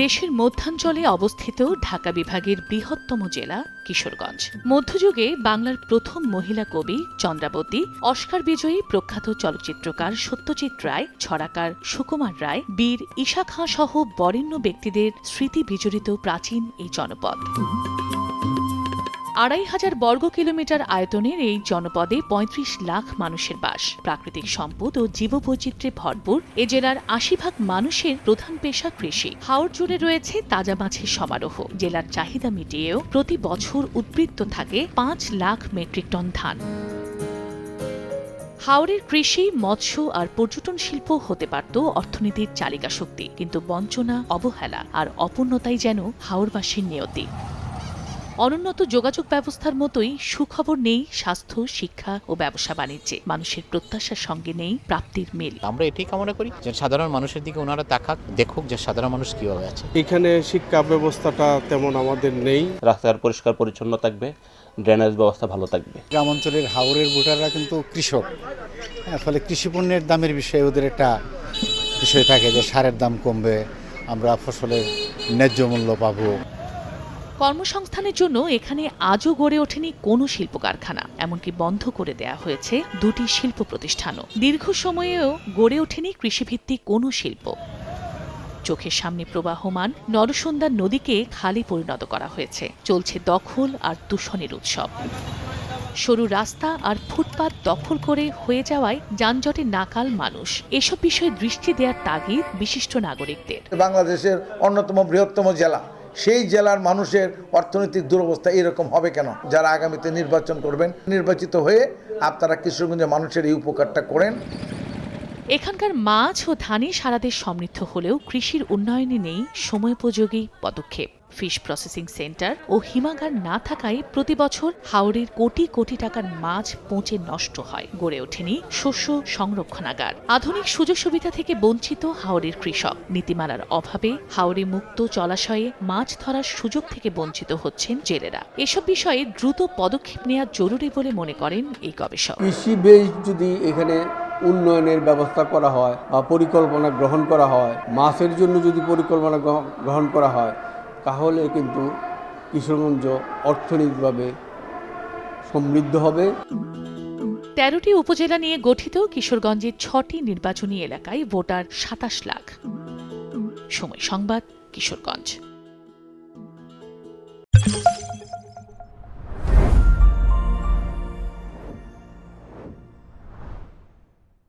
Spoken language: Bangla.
দেশের মধ্যাঞ্চলে অবস্থিত ঢাকা বিভাগের বৃহত্তম জেলা কিশোরগঞ্জ। মধ্যযুগে বাংলার প্রথম মহিলা কবি চন্দ্রাবতী, অস্কার বিজয়ী প্রখ্যাত চলচ্চিত্রকার সত্যজিৎ রায়, ছড়াকার সুকুমার রায়, বীর ঈশা খাঁ সহ বরেণ্য ব্যক্তিদের স্মৃতি বিজড়িত প্রাচীন এই জনপদ। ২৫০০ বর্গ কিলোমিটার আয়তনের এই জনপদে ৩৫ লাখ মানুষের বাস। প্রাকৃতিক সম্পদ ও জীববৈচিত্র্যে ভরপুর এ জেলার ৮০% মানুষের প্রধান পেশা কৃষি। হাওর জুড়ে রয়েছে তাজা মাছের সমারোহ। জেলার চাহিদা মিটিয়েও প্রতি বছর উদ্বৃত্ত থাকে ৫ লাখ মেট্রিক টন ধান। হাওরের কৃষি, মৎস্য আর পর্যটন শিল্প হতে পারত অর্থনীতির চালিকা শক্তি, কিন্তু বঞ্চনা, অবহেলা আর অপূর্ণতাই যেন হাওরবাসীর নিয়তি। অনুন্নত যোগাযোগ ব্যবস্থার মতোই সুখবর নেই স্বাস্থ্য, শিক্ষা ও ব্যবসা বাণিজ্যে। মানুষের প্রত্যাশার সঙ্গে নেই প্রাপ্তির মিল। আমরা এটাই কামনা করি যে সাধারণ মানুষের দিকে ওনারা তাকাক, দেখুক যে সাধারণ মানুষ কিভাবে আছে। এখানে শিক্ষা ব্যবস্থাটা তেমন আমাদের নেই। রাস্তার পরিষ্কার পরিচ্ছন্ন থাকবে, ড্রেনেজ ব্যবস্থা ভালো থাকবে। গ্রাম অঞ্চলের হাওরের ভোটাররা কিন্তু কৃষক, ফলে কৃষি পণ্যের দামের বিষয়ে ওদের একটা বিষয় থাকে যে সারের দাম কমবে, আমরা ফসলের ন্যায্য মূল্য পাবো। কর্মসংস্থানের জন্য এখানে আজও গড়ে ওঠেনি কোনো শিল্প কারখানা, এমনকি বন্ধ করে দেয়া হয়েছে ২টি শিল্প প্রতিষ্ঠানও। দীর্ঘ সময়েও গড়ে ওঠেনি কৃষিভিত্তিক কোনো শিল্প। চোখের সামনে প্রবাহমান নরসুন্দা নদীকে খালে পরিণত করা হয়েছে। চলছে দখল আর দূষণের উৎসব। সরু রাস্তা আর ফুটপাত দখল করে হয়ে যাওয়ায় যানজটে নাকাল মানুষ। এসব বিষয়ে দৃষ্টি দেওয়ার তাগিদ বিশিষ্ট নাগরিকদের। বাংলাদেশের অন্যতম বৃহত্তম জেলা, সেই জেলার মানুষের অর্থনৈতিক দুরবস্থা এরকম হবে কেন? যারা আগামীতে নির্বাচন করবেন, নির্বাচিত হয়ে আপনারা কিশোরগঞ্জের মানুষের এই উপকারটা করেন। এখানকার মাছ ও ধানে সারা দেশ সমৃদ্ধ হলেও কৃষির উন্নয়নে নেই সময়োপযোগী পদক্ষেপ। ফিশ প্রসেসিং সেন্টার ও হিমাগার না থাকায় প্রতি বছর হাওরের কোটি কোটি টাকার মাছ পচে নষ্ট হয়। গড়ে ওঠেনি শস্য সংরক্ষণাগার। আধুনিক সুযোগ সুবিধা থেকে বঞ্চিত হাওরের কৃষক। নীতিমালার অভাবে হাওরে মুক্ত জলাশয়ে মাছ ধরার সুযোগ থেকে বঞ্চিত হচ্ছেন জেলেরা। এসব বিষয়ে দ্রুত পদক্ষেপ নেওয়া জরুরি বলে মনে করেন এই গবেষক। কৃষি বেশ যদি এখানে উন্নয়নের ব্যবস্থা করা হয় বা পরিকল্পনা গ্রহণ করা হয়, মাছের জন্য যদি পরিকল্পনা গ্রহণ করা হয়, তাহলে কিন্তু কিশোরগঞ্জ অর্থনৈতিকভাবে সমৃদ্ধ হবে। ১৩টি উপজেলা নিয়ে গঠিত কিশোরগঞ্জের ৬টি নির্বাচনী এলাকায় ভোটার ২৭ লাখ। সময় সংবাদ, কিশোরগঞ্জ।